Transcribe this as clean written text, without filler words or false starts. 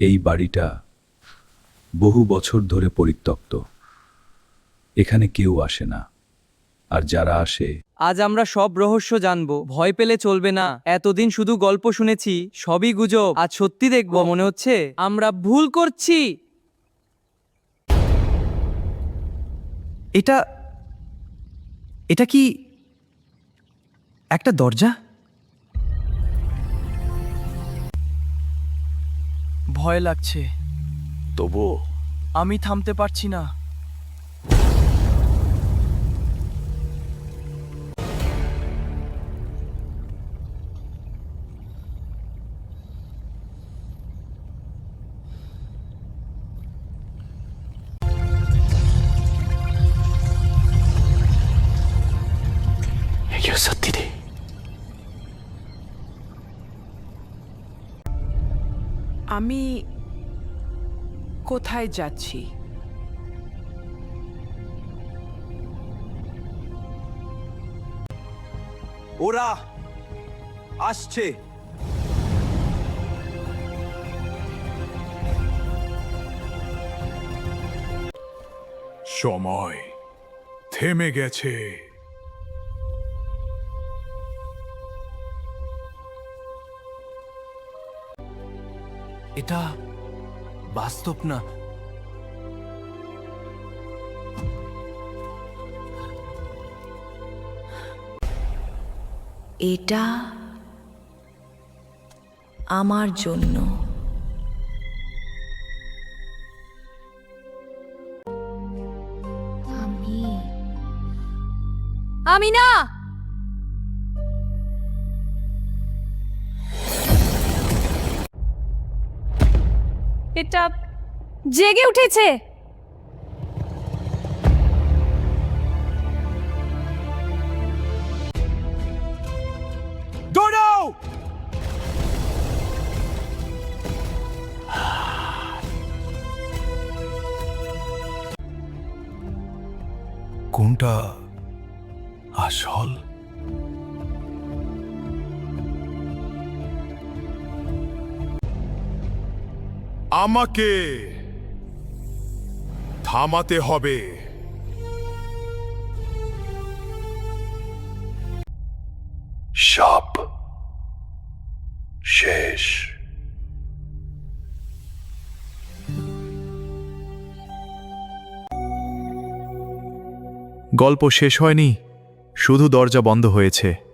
এই বাড়িটা বহু বছর ধরে পরিত্যক্ত। এখানে কেউ আসে না, আর যারা আসে আজ আমরা সব রহস্য জানবো। ভয় পেলে চলবে না। এতদিন শুধু গল্প শুনেছি, সবই গুজব। আজ সত্যি দেখবো। মনে হচ্ছে আমরা ভুল করছি। এটা এটা কি একটা দরজা? ভয় লাগছে, তবু আমি থামতে পারছি না। 이게 সত্যি। আমি কোথায় যাচ্ছি? ওরা আসছে। সময় থেমে গেছে। এটা বাস্তব না। এটা আমার জন্য। আমি না। এটা জেগে উঠেছে। দৌড়াও! কোনটা আসল? আমাকে থামাতে হবে। সব শেষ। গল্প শেষ হয়নি, শুধু দরজা বন্ধ হয়েছে।